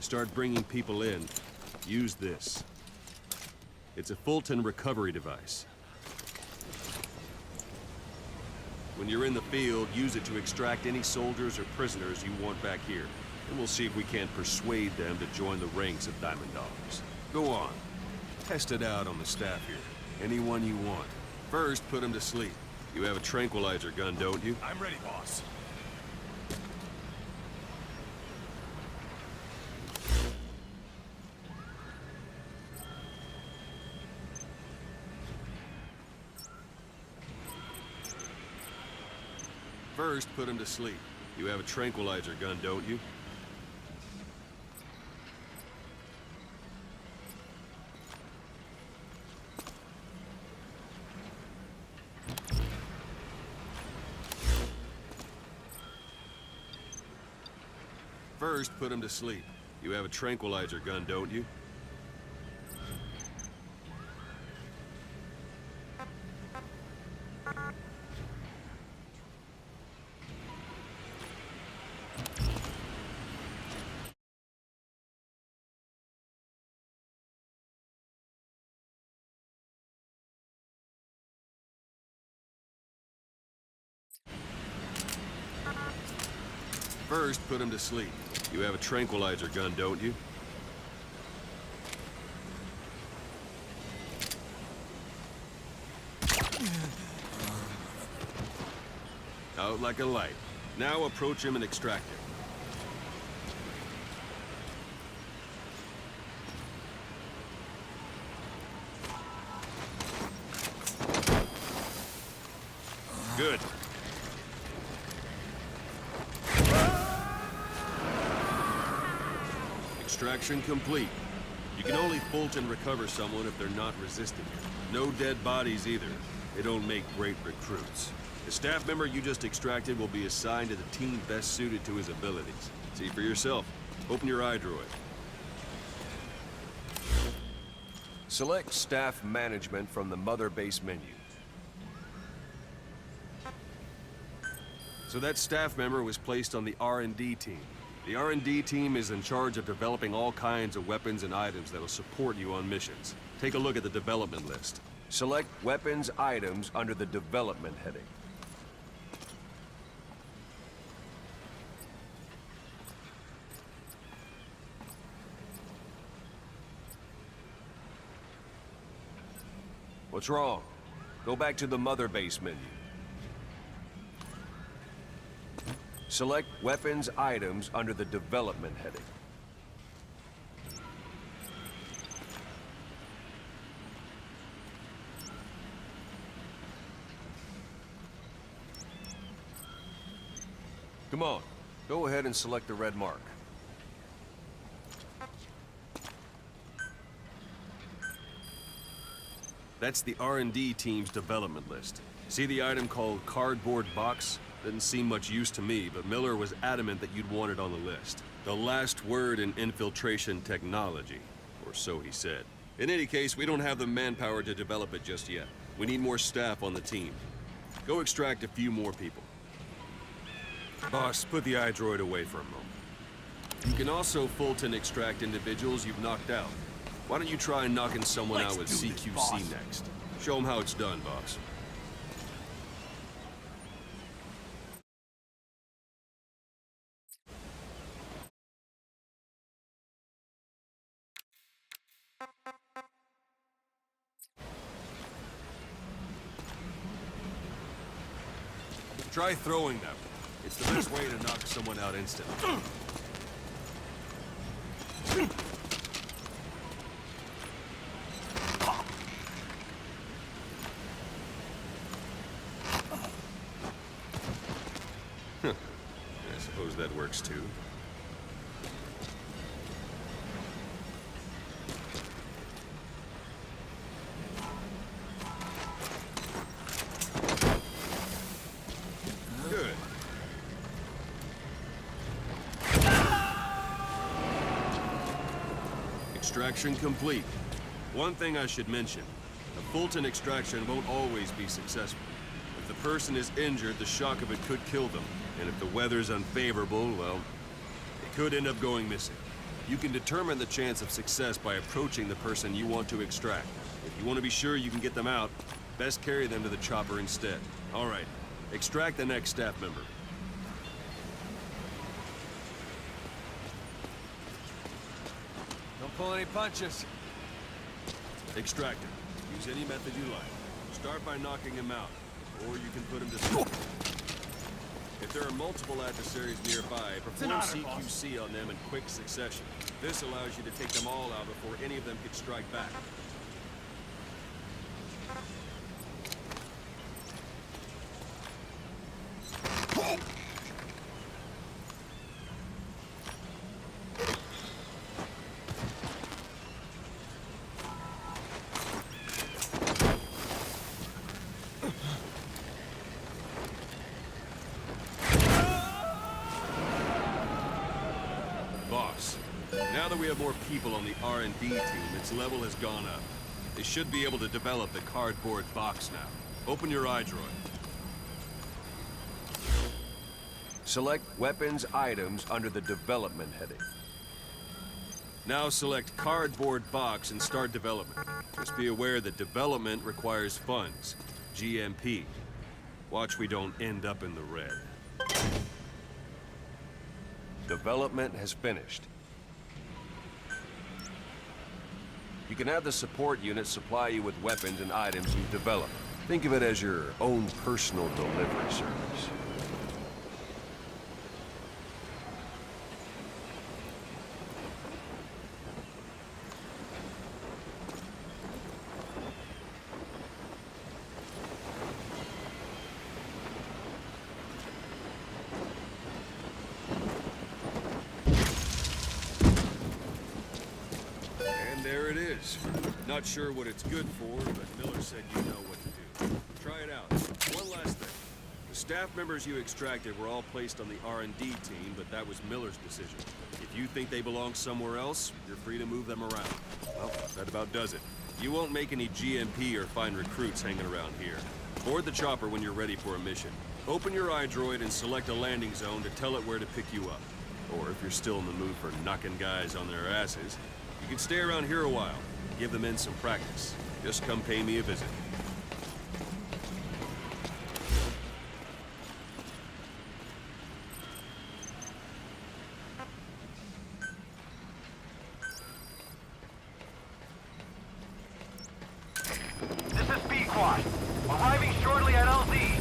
To start bringing people in, use this. It's a Fulton recovery device. When you're in the field, use it to extract any soldiers or prisoners you want back here. And we'll see if we can't persuade them to join the ranks of Diamond Dogs. Go on. Test it out on the staff here. Anyone you want. First, put them to sleep. You have a tranquilizer gun, don't you? I'm ready, boss. First, put him to sleep. You have a tranquilizer gun, don't you? First, put him to sleep. You have a tranquilizer gun, don't you? First, put him to sleep. You have a tranquilizer gun, don't you? Out like a light. Now approach him and extract him. Good. Extraction complete. You can only Fulton recover someone if they're not resisting it. No dead bodies either. They don't make great recruits. The staff member you just extracted will be assigned to the team best suited to his abilities. See for yourself. Open your iDroid. Select staff management from the Mother Base menu. So that staff member was placed on the R&D team. The R&D team is in charge of developing all kinds of weapons and items that'll support you on missions. Take a look at the development list. Select weapons items under the development heading. What's wrong? Go back to the Mother Base menu. Select weapons items under the development heading. Come on, go ahead and select the red mark. That's the R&D team's development list. See the item called Cardboard Box? Didn't seem much use to me, but Miller was adamant that you'd want it on the list. The last word in infiltration technology, or so he said. In any case, we don't have the manpower to develop it just yet. We need more staff on the team. Go extract a few more people. Boss, put the iDroid away for a moment. You can also Fulton extract individuals you've knocked out. Why don't you try knocking someone out with CQC next? Show them how it's done, boss. Try throwing them. It's the best way to knock someone out instantly. I suppose that works too. Good. Extraction complete. One thing I should mention. A Fulton extraction won't always be successful. If the person is injured, the shock of it could kill them. And if the weather's unfavorable, well, it could end up going missing. You can determine the chance of success by approaching the person you want to extract. If you want to be sure you can get them out, best carry them to the chopper instead. All right, extract the next staff member. Don't pull any punches. Extract him. Use any method you like. Start by knocking him out, or you can put him to sleep. If there are multiple adversaries nearby, perform CQC on them in quick succession. This allows you to take them all out before any of them can strike back. Boss, now that we have more people on the R&D team, its level has gone up. They should be able to develop the cardboard box now. Open your iDroid. Select Weapons Items under the Development heading. Now select Cardboard Box and start development. Just be aware that development requires funds. GMP. Watch we don't end up in the red. Development has finished. You can have the support unit supply you with weapons and items you've developed. Think of it as your own personal delivery service. There it is. Not sure what it's good for, but Miller said you know what to do. Try it out. One last thing. The staff members you extracted were all placed on the R&D team, but that was Miller's decision. If you think they belong somewhere else, you're free to move them around. Well, that about does it. You won't make any GMP or find recruits hanging around here. Board the chopper when you're ready for a mission. Open your iDroid and select a landing zone to tell it where to pick you up. Or if you're still in the mood for knocking guys on their asses, you can stay around here a while, give the men some practice. Just come pay me a visit. This is B-Quad. Arriving shortly at LZ.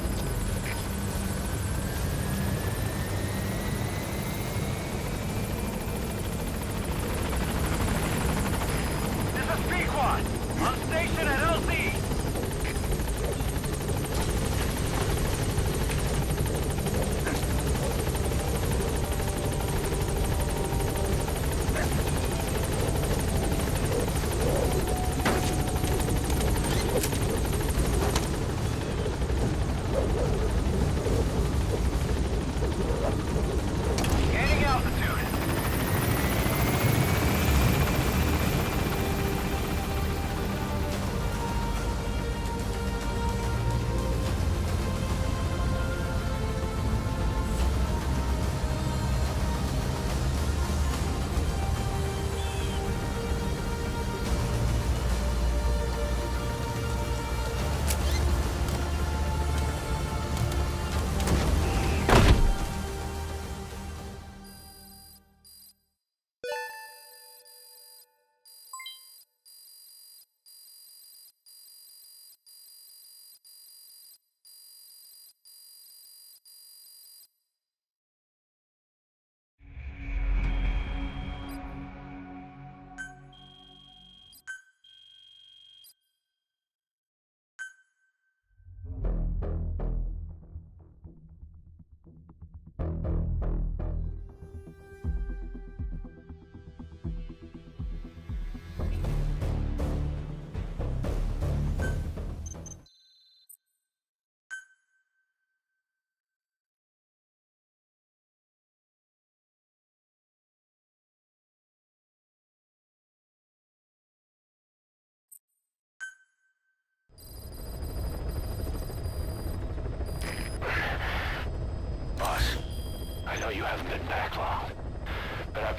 On station at LZ! Gaining altitude.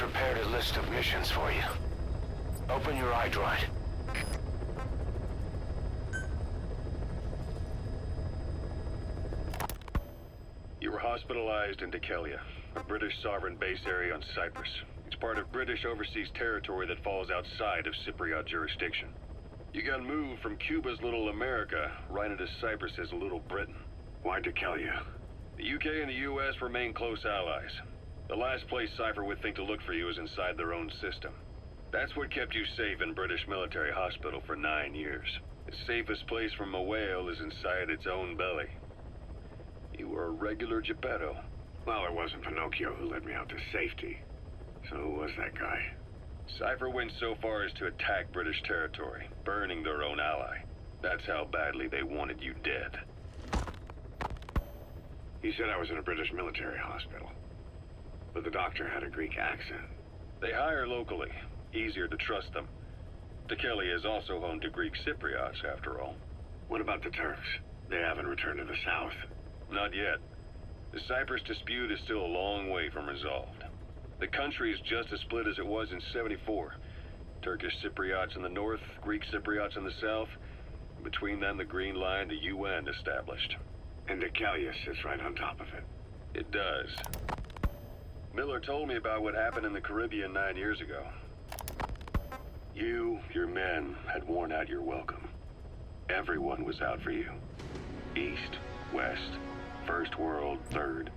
prepared a list of missions for you. Open your iDroid. You were hospitalized in Dikelia, a British sovereign base area on Cyprus. It's part of British overseas territory that falls outside of Cypriot jurisdiction. You got moved from Cuba's Little America right into Cyprus's Little Britain. Why Dikelia? The UK and the US remain close allies. The last place Cypher would think to look for you is inside their own system. That's what kept you safe in British military hospital for 9 years. The safest place from a whale is inside its own belly. You were a regular Geppetto. Well, it wasn't Pinocchio who led me out to safety. So who was that guy? Cypher went so far as to attack British territory, burning their own ally. That's how badly they wanted you dead. He said I was in a British military hospital. But the doctor had a Greek accent. They hire locally. Easier to trust them. Dikelia is also home to Greek Cypriots, after all. What about the Turks? They haven't returned to the south. Not yet. The Cyprus dispute is still a long way from resolved. The country is just as split as it was in '74. Turkish Cypriots in the north, Greek Cypriots in the south. Between them, the Green Line, the UN established. And Dikelia sits right on top of it. It does. Miller told me about what happened in the Caribbean 9 years ago. You, your men, had worn out your welcome. Everyone was out for you. East, west, first world, third.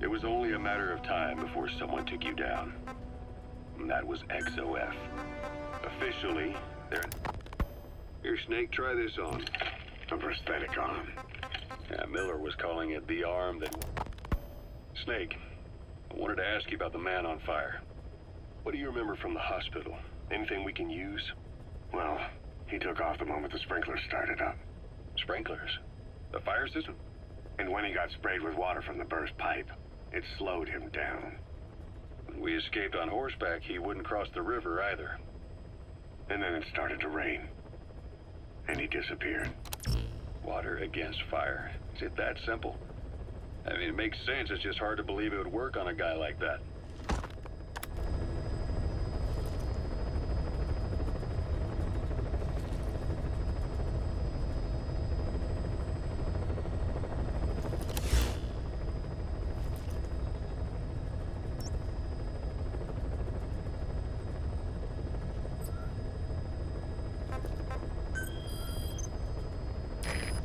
It was only a matter of time before someone took you down. And that was XOF. Officially, they're... Here, Snake, try this on. A prosthetic arm. Yeah, Miller was calling it the arm that... Snake, I wanted to ask you about the man on fire. What do you remember from the hospital? Anything we can use? Well, he took off the moment the sprinklers started up. Sprinklers? The fire system? And when he got sprayed with water from the burst pipe, it slowed him down. When we escaped on horseback, he wouldn't cross the river either. And then it started to rain. And he disappeared. Water against fire. Is it that simple? I mean, it makes sense. It's just hard to believe it would work on a guy like that.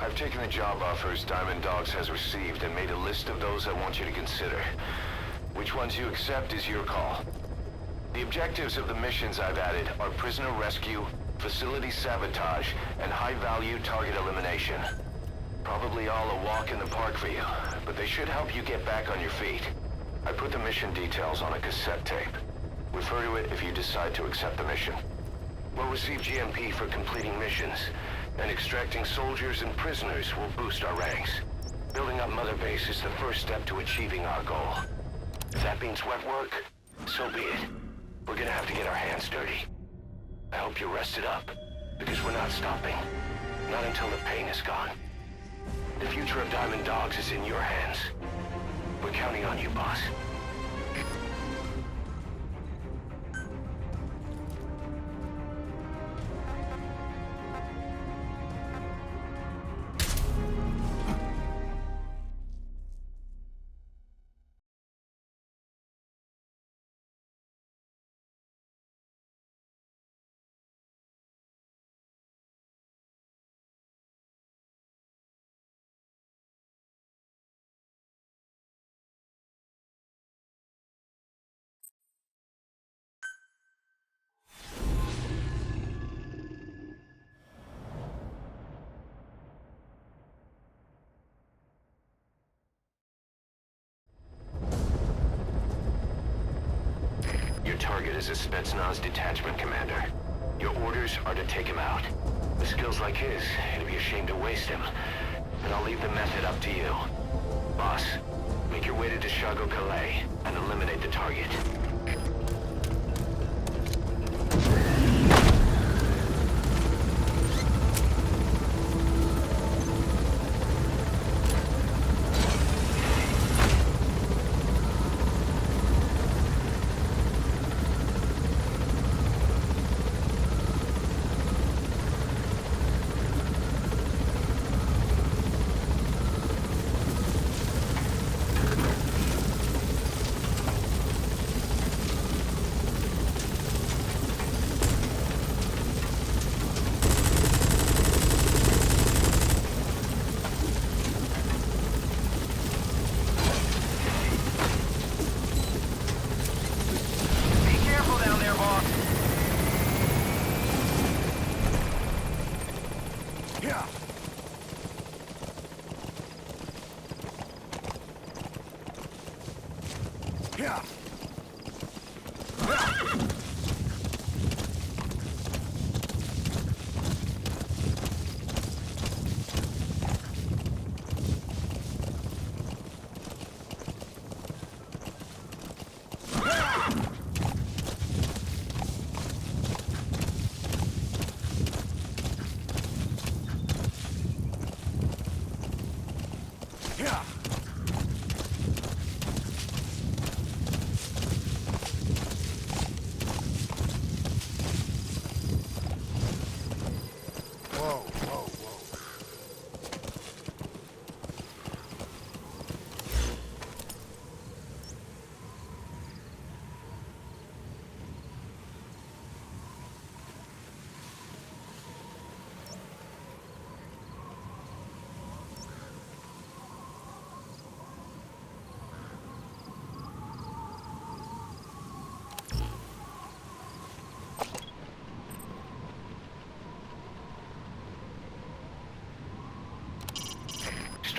I've taken the job offers Diamond Dogs has received and made a list of those I want you to consider. Which ones you accept is your call. The objectives of the missions I've added are prisoner rescue, facility sabotage, and high-value target elimination. Probably all a walk in the park for you, but they should help you get back on your feet. I put the mission details on a cassette tape. Refer to it if you decide to accept the mission. We'll receive GMP for completing missions, and extracting soldiers and prisoners will boost our ranks. Building up Mother Base is the first step to achieving our goal. If that means wet work, so be it. We're gonna have to get our hands dirty. I hope you're rested up, because we're not stopping. Not until the pain is gone. The future of Diamond Dogs is in your hands. We're counting on you, boss. Your target is a Spetsnaz detachment commander. Your orders are to take him out. With skills like his, it'd be a shame to waste him. But I'll leave the method up to you. Boss, make your way to Deshago Calais and eliminate the target.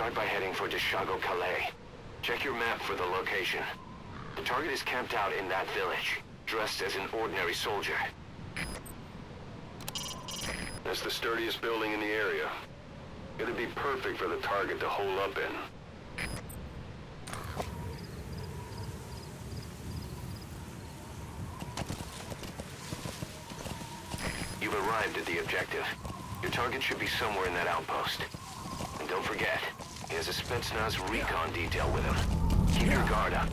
start by heading for Deshago Calais. Check your map for the location. The target is camped out in that village, dressed as an ordinary soldier. That's the sturdiest building in the area. It'd be perfect for the target to hole up in. You've arrived at the objective. Your target should be somewhere in that outpost. And don't forget, he has a Spetsnaz recon detail with him. Keep your guard up.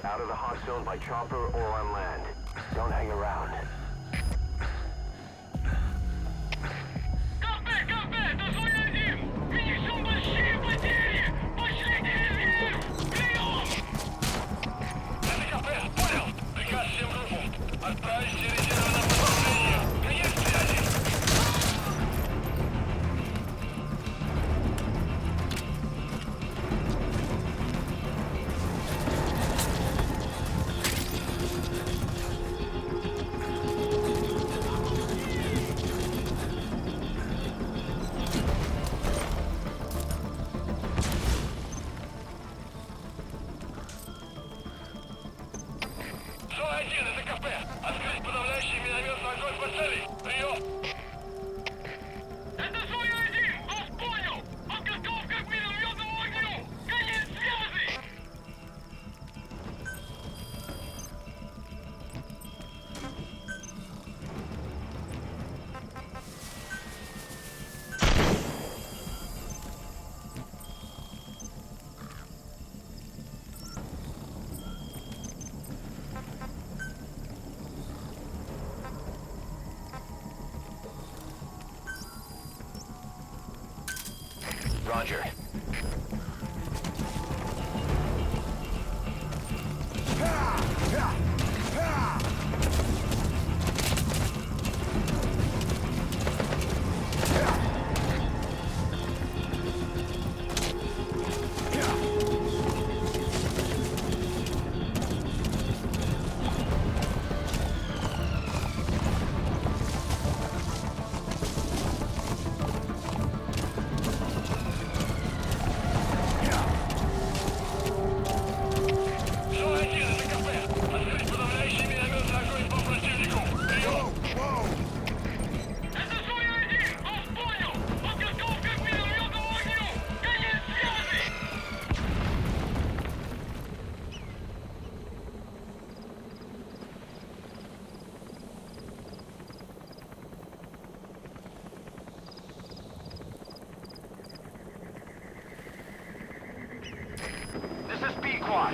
Out of the hot zone by chopper or on land. Don't hang around. Кафе! Дозволь один! Минимум большие потери! Пошлите резерв! Прием! Это кафе, понял! Приказ всем группам! Отправить резервы на пополнение! Конец связи! Один, это КП. Открыть подавляющий минометный огонь по цели. Прием.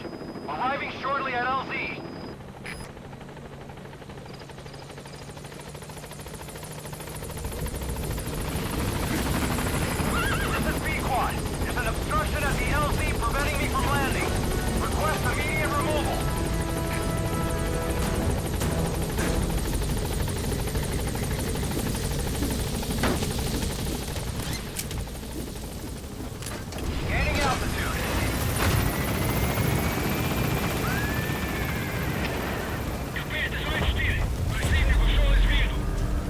squad. Arriving shortly at LZ. This is B-Quad. There's an obstruction at the LZ preventing me from landing. Request immediate removal. Gaining altitude. Капец, 24. Противник ушел из виду.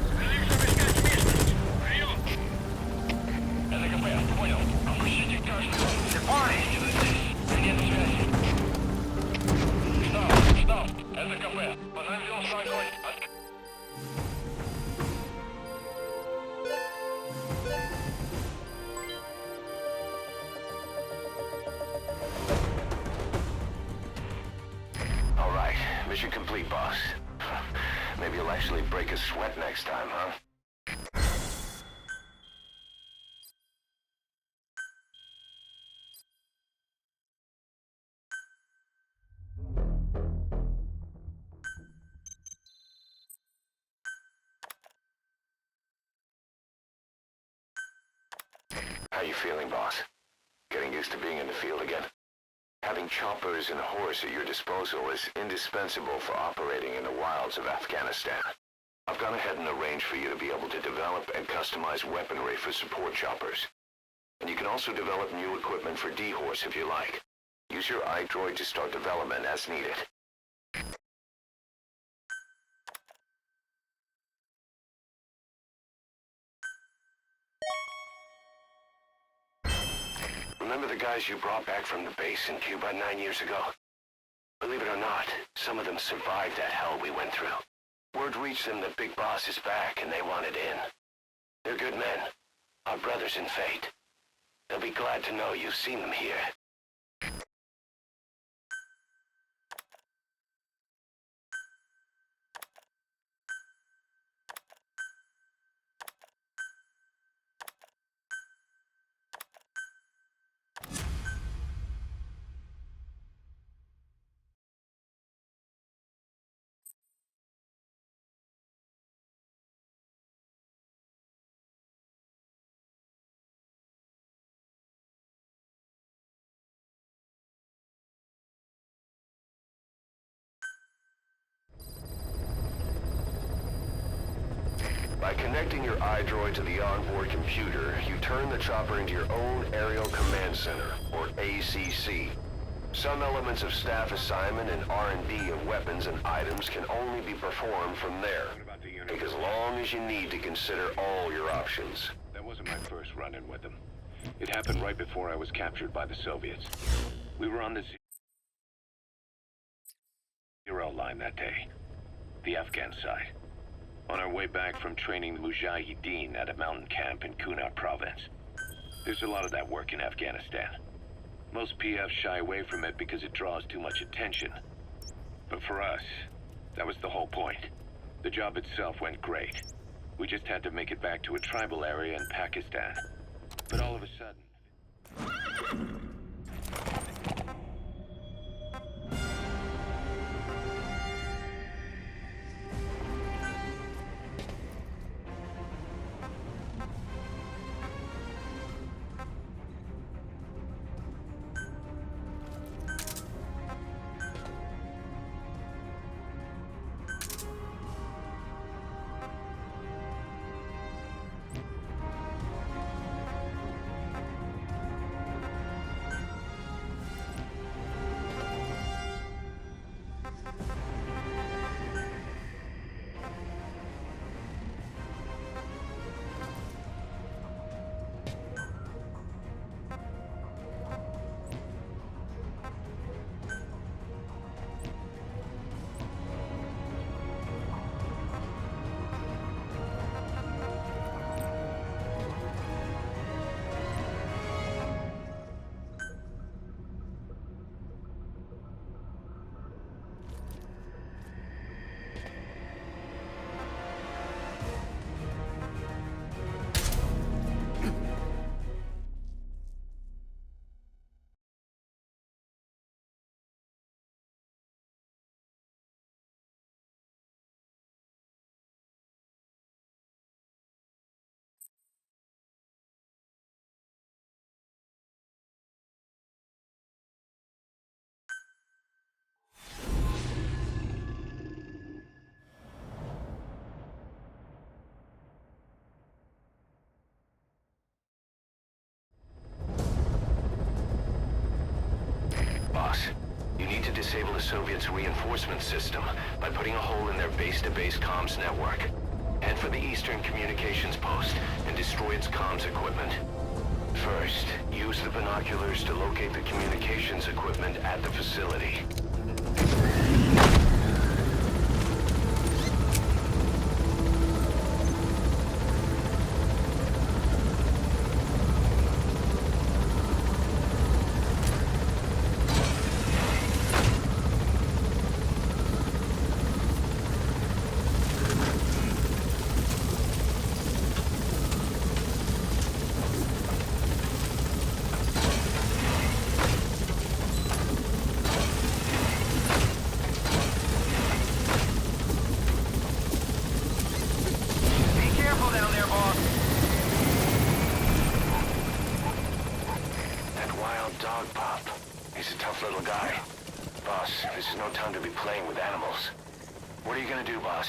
Пытаемся обыскать местность. Прием. Это КП, понял. Опустите каждого. Departing. Нет связи. Штаб, это КП. Подождем огонь. All right, mission complete, boss. Maybe you'll actually break a sweat next time, huh? How you feeling, boss? Getting used to being in the field again? Having choppers and horse at your disposal is indispensable for operating in the wilds of Afghanistan. I've gone ahead and arranged for you to be able to develop and customize weaponry for support choppers. And you can also develop new equipment for D-Horse if you like. Use your iDroid to start development as needed. Remember the guys you brought back from the base in Cuba 9 years ago? Believe it or not, some of them survived that hell we went through. Word reached them that Big Boss is back and they wanted in. They're good men, our brothers in fate. They'll be glad to know you've seen them here. By connecting your iDroid to the onboard computer, you turn the chopper into your own Aerial Command Center, or ACC. Some elements of staff assignment and R&D of weapons and items can only be performed from there. Take as long as you need to consider all your options. That wasn't my first run-in with them. It happened right before I was captured by the Soviets. We were on the zero line that day, the Afghan side. On our way back from training the Mujahideen at a mountain camp in Kunar province. There's a lot of that work in Afghanistan. Most PFs shy away from it because it draws too much attention. But for us, that was the whole point. The job itself went great. We just had to make it back to a tribal area in Pakistan. But all of a sudden... disable the Soviets' reinforcement system by putting a hole in their base-to-base comms network. Head for the Eastern Communications Post and destroy its comms equipment. First, use the binoculars to locate the communications equipment at the facility. Dog Pop. He's a tough little guy. Boss, this is no time to be playing with animals. What are you gonna do, boss?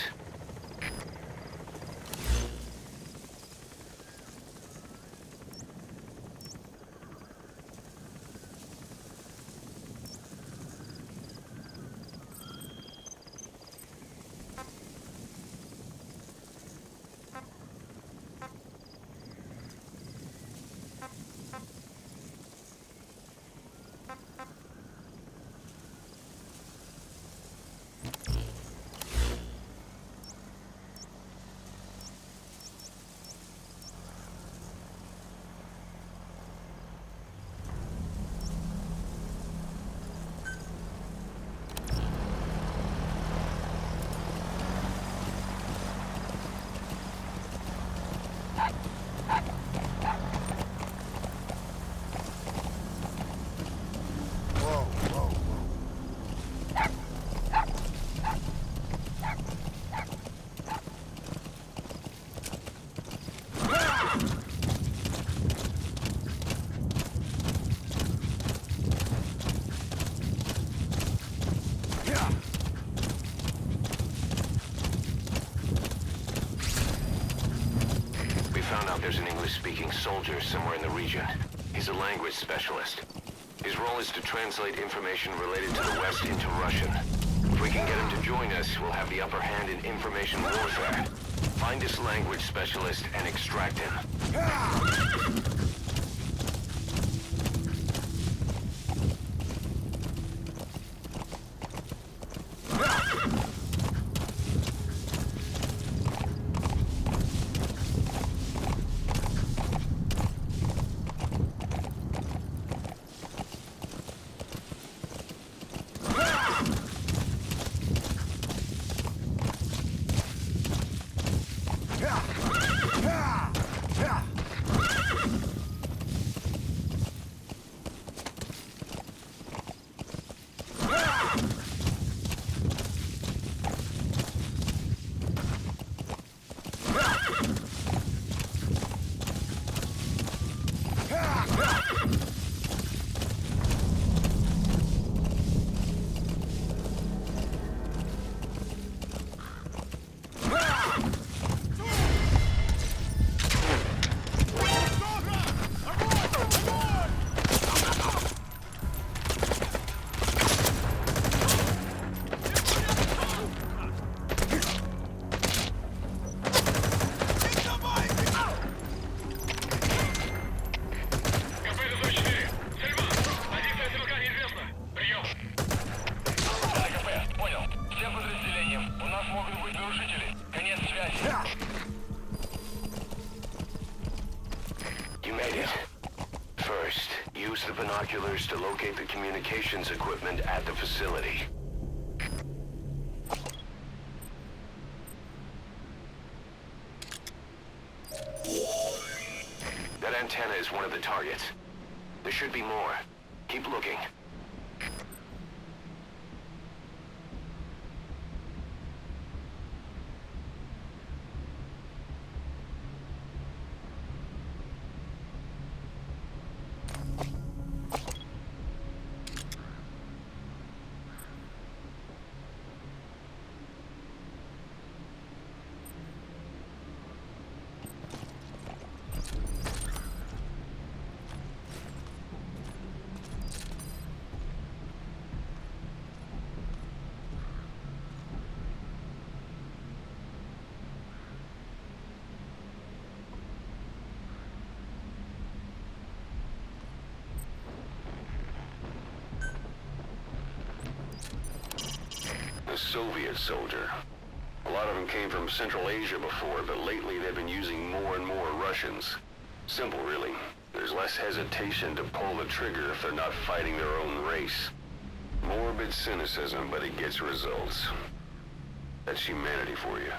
There's an English-speaking soldier somewhere in the region. He's a language specialist. His role is to translate information related to the West into Russian. If we can get him to join us, we'll have the upper hand in information warfare. Find this language specialist and extract him. You made it. First, use the binoculars to locate the communications equipment at the facility. That antenna is one of the targets. There should be more. Keep looking. Soviet soldier. A lot of them came from Central Asia before, but lately they've been using more and more Russians. Simple, really. There's less hesitation to pull the trigger if they're not fighting their own race. Morbid cynicism, but it gets results. That's humanity for you.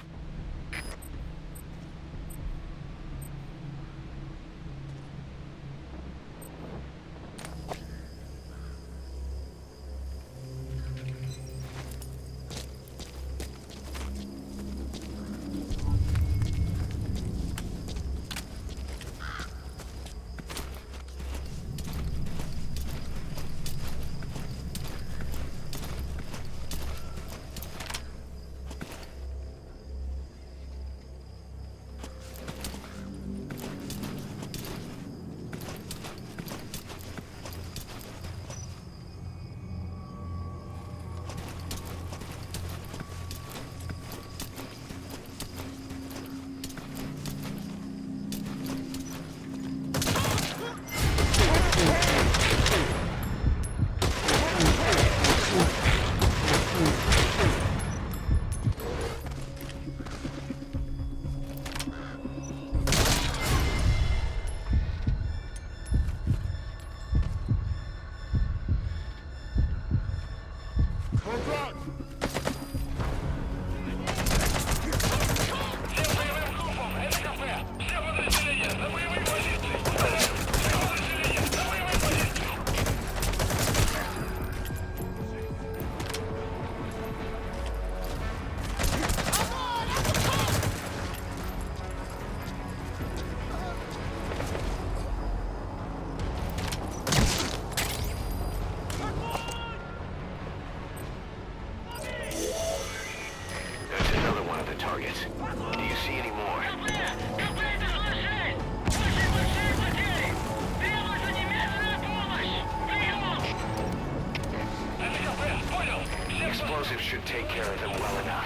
Explosives should take care of them well enough.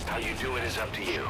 How you do it is up to you.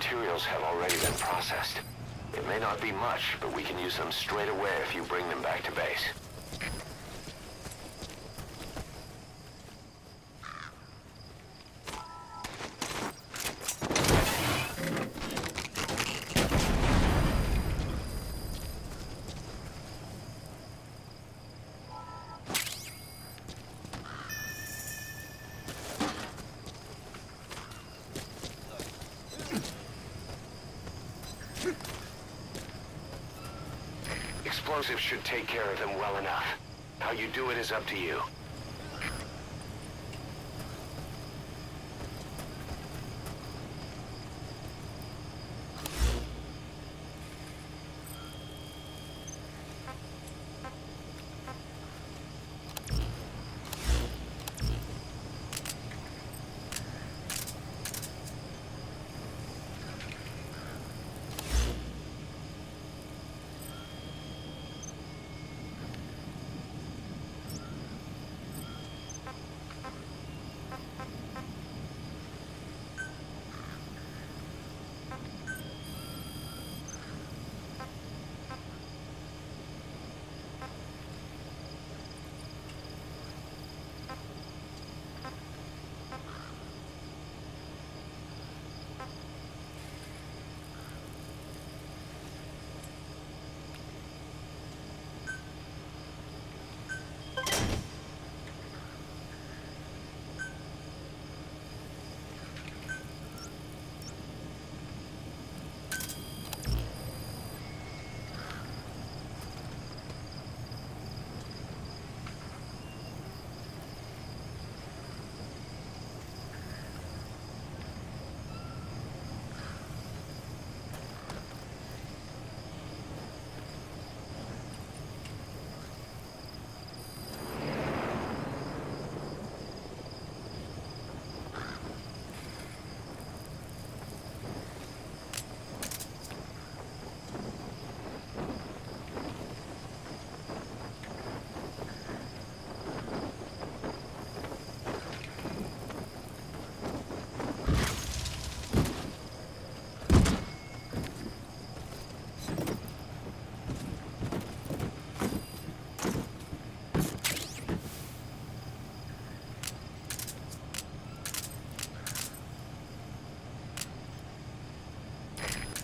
materials have already been processed. It may not be much, but we can use them straight away if you bring them back to base. Explosives should take care of them well enough. How you do it is up to you.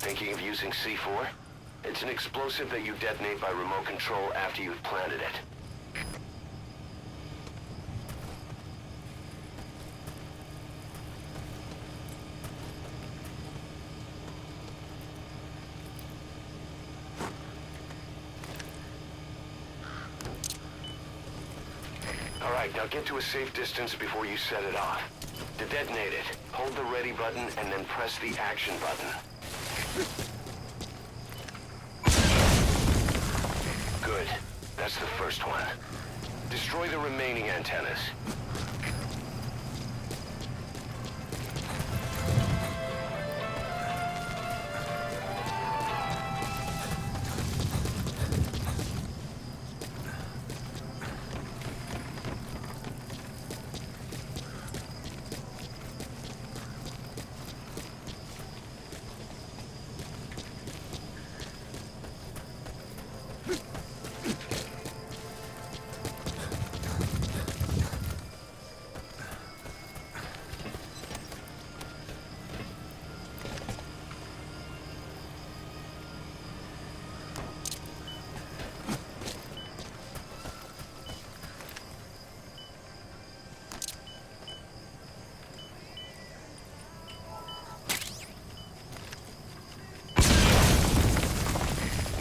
Thinking of using C4? It's an explosive that you detonate by remote control after you've planted it. All right, now get to a safe distance before you set it off. To detonate it, hold the ready button and then press the action button. Good. That's the first one. Destroy the remaining antennas.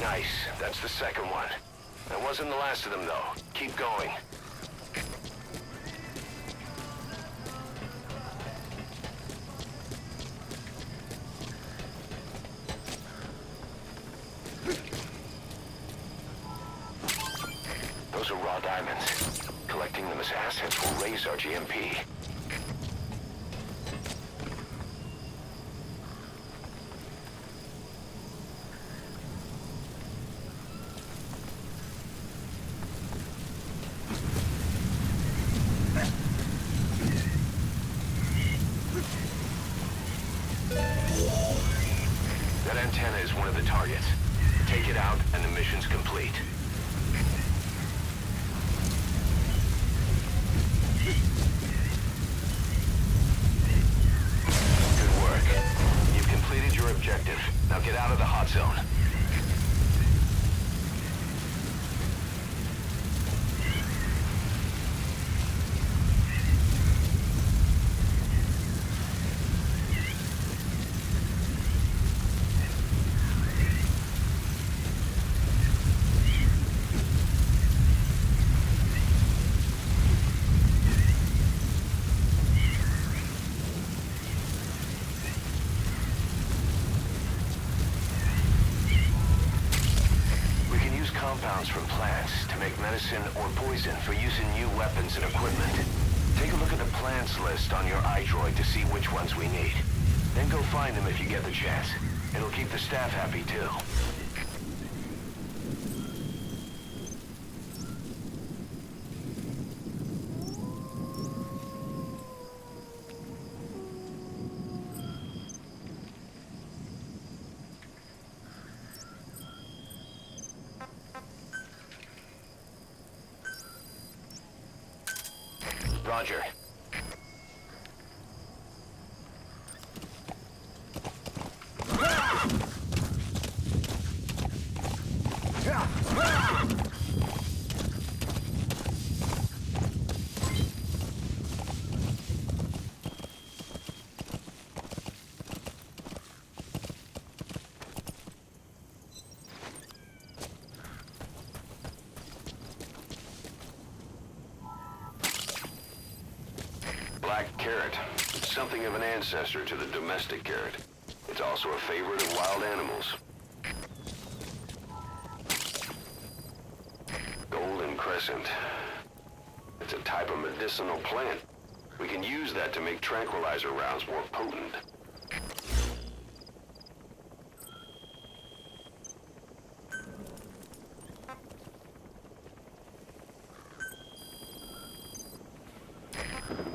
Nice. That's the second one. That wasn't the last of them, though. Keep going. Those are raw diamonds. Collecting them as assets will raise our GMP. Take it out, and the mission's complete. Good work. You've completed your objective. Now get out of the hot zone. Compounds from plants to make medicine or poison for use in new weapons and equipment. Take a look at the plants list on your iDroid to see which ones we need. Then go find them if you get the chance. It'll keep the staff happy too. Roger. Black carrot. It's something of an ancestor to the domestic carrot. It's also a favorite of wild animals. Golden crescent. It's a type of medicinal plant. We can use that to make tranquilizer rounds more potent.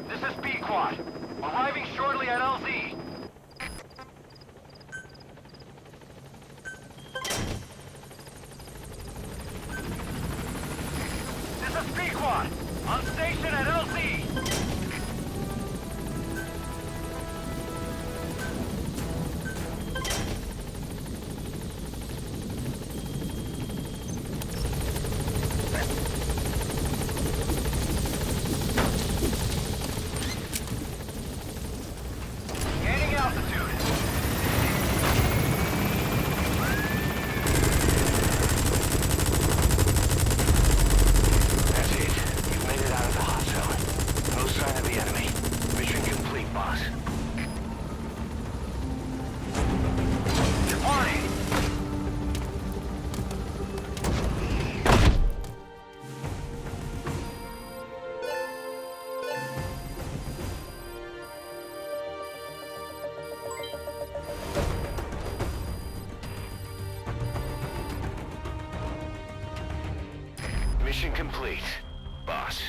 This is Pequod. Arriving shortly at LZ. This is Pequod. On station at LZ. Gaining altitude. That's it. You've made it out of the hot zone. No sign of the enemy. Mission complete, boss. Departing. Mission complete, boss.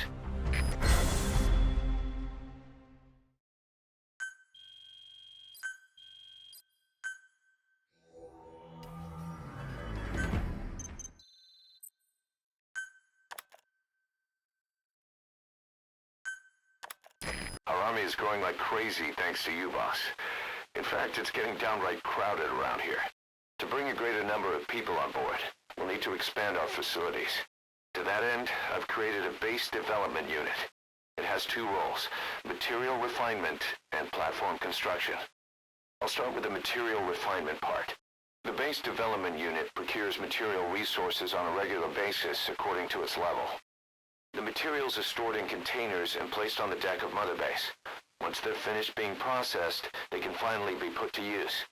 Our army is growing like crazy thanks to you, boss. In fact, it's getting downright crowded around here. To bring a greater number of people on board, we'll need to expand our facilities. To that end, I've created a base development unit. It has two roles, material refinement and platform construction. I'll start with the material refinement part. The base development unit procures material resources on a regular basis according to its level. The materials are stored in containers and placed on the deck of Mother Base. Once they're finished being processed, they can finally be put to use.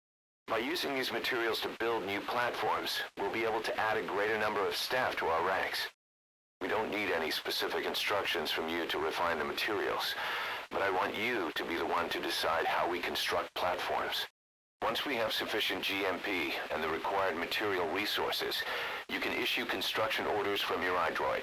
By using these materials to build new platforms, we'll be able to add a greater number of staff to our ranks. We don't need any specific instructions from you to refine the materials, but I want you to be the one to decide how we construct platforms. Once we have sufficient GMP and the required material resources, you can issue construction orders from your iDroid.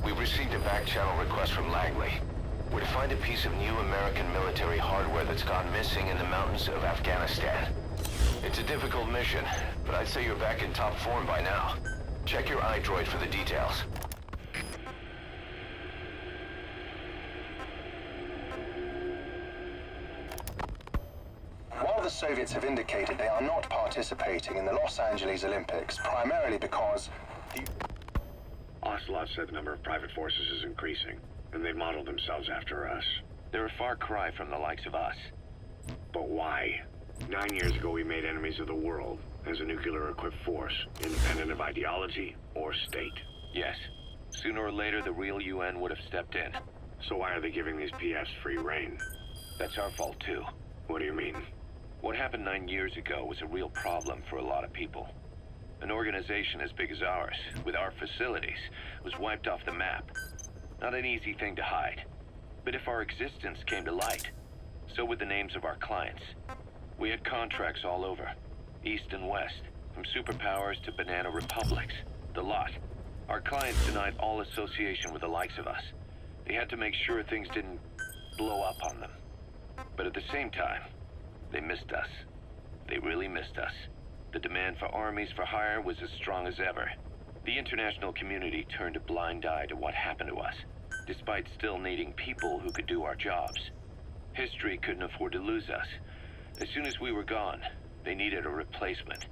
We've received a back-channel request from Langley. We're to find a piece of new American military hardware that's gone missing in the mountains of Afghanistan. It's a difficult mission, but I'd say you're back in top form by now. Check your iDroid for the details. While the Soviets have indicated they are not participating in the Los Angeles Olympics, primarily because the Ocelot said the number of private forces is increasing, and they've modeled themselves after us. They're a far cry from the likes of us. But why? 9 years ago we made enemies of the world as a nuclear-equipped force, independent of ideology or state. Yes. Sooner or later, the real UN would have stepped in. So why are they giving these PFs free rein? That's our fault, too. What do you mean? What happened 9 years ago was a real problem for a lot of people. An organization as big as ours, with our facilities, was wiped off the map. Not an easy thing to hide. But if our existence came to light, so would the names of our clients. We had contracts all over, east and west, from superpowers to banana republics, the lot. Our clients denied all association with the likes of us. They had to make sure things didn't blow up on them. But at the same time, they missed us. They really missed us. The demand for armies for hire was as strong as ever. The international community turned a blind eye to what happened to us, despite still needing people who could do our jobs. History couldn't afford to lose us. As soon as we were gone, they needed a replacement.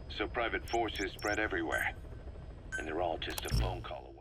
So private forces spread everywhere. And they're all just a phone call away.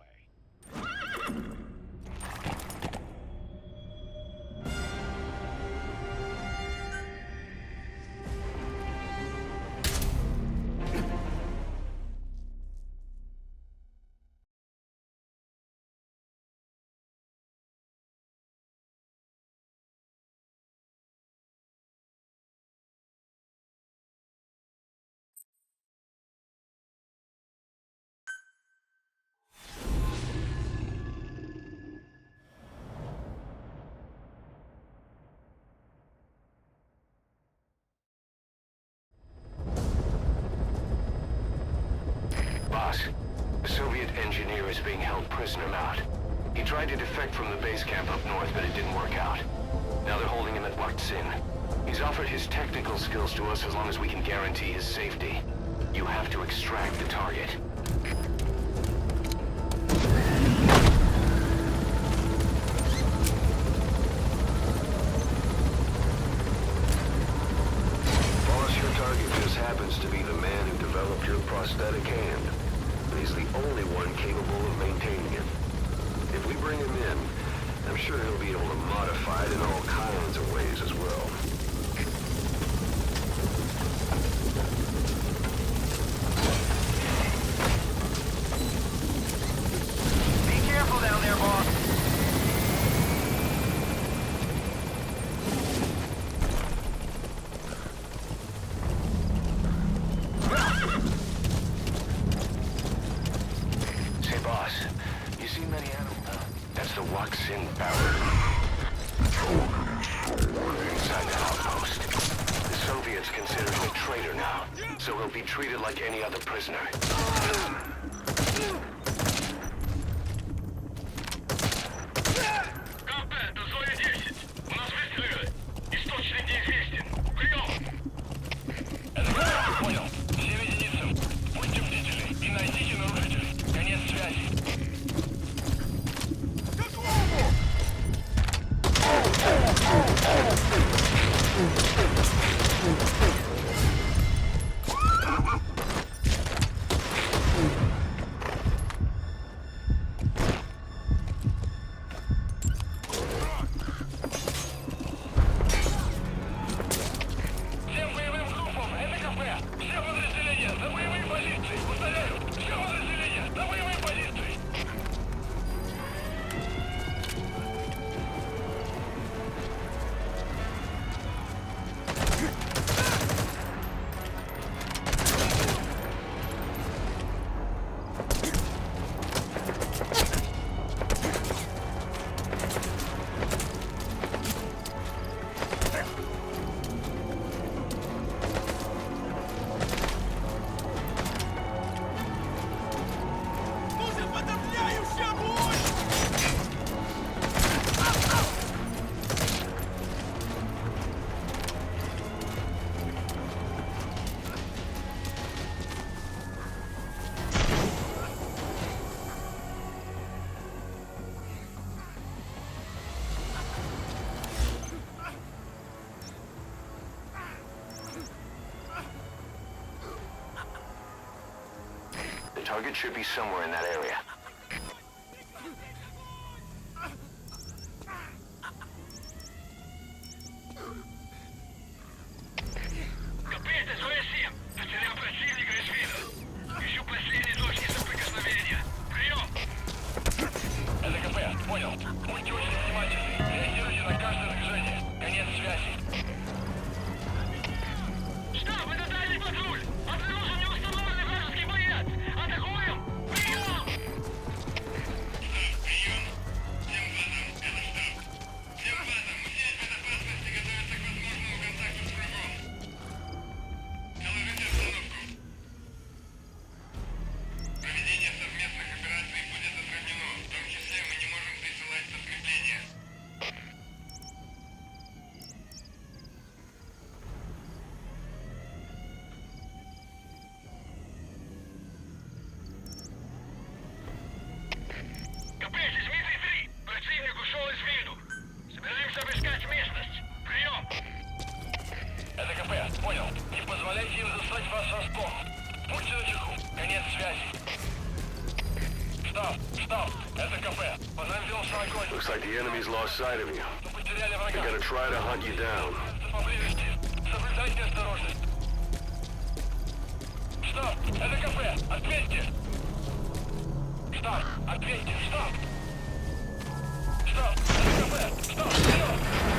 Boss, a Soviet engineer is being held prisoner out. He tried to defect from the base camp up north, but it didn't work out. Now they're holding him at Waksin. He's offered his technical skills to us as long as we can guarantee his safety. You have to extract the target. Boss, your target just happens to be the man who developed your prosthetic hand. But he's the only one capable of maintaining it. If we bring him in, I'm sure he'll be able to modify it in all kinds of ways as well. Be careful down there, boss. Say, boss, you see many animals? That's the Waksin Barrier. We're inside the outpost. The Soviets consider him a traitor now, so he'll be treated like any other prisoner. КП, до зоны 10. У нас выстрелы. Источник неизвестен. Прием! Понял. Всем единицам. Будьте бдительны и найдите нарушителей. Конец связи. Target should be somewhere in that area. Копейте, СВ-7! Потерял противника из виду. Ищу последние точки соприкосновения. Прием! Это КП, понял. Будьте очень внимательны. Реагируйте на каждое движение. Конец связи. Штаб, это дальний патруль! Обнаружен неустановленный вражеский боец! Атакуем! Прием! Прием! Всем базам, это штаб. Всем базам, сеть безопасности готовится к возможному контакту с врагом. Доложите обстановку. Проведение совместных операций будет затруднено. В том числе мы не можем присылать подкрепления. Копейте, Дмитрий-3! Противник ушел из виду. Собираемся обыскать местность. Прием! Это КП, понял. Не позволяйте им застать вас врасплох. Будьте начеку. Конец связи. Штаб, это КП. По нам велся огонь. Looks like the enemy's lost sight of you. Мы потеряли They're врага. gonna try to hunt you down. Поблизости. Соблюдайте осторожность. Штаб, это КП. Ответьте. Штаб, ответьте. Штаб, это КП. Штаб, вперед.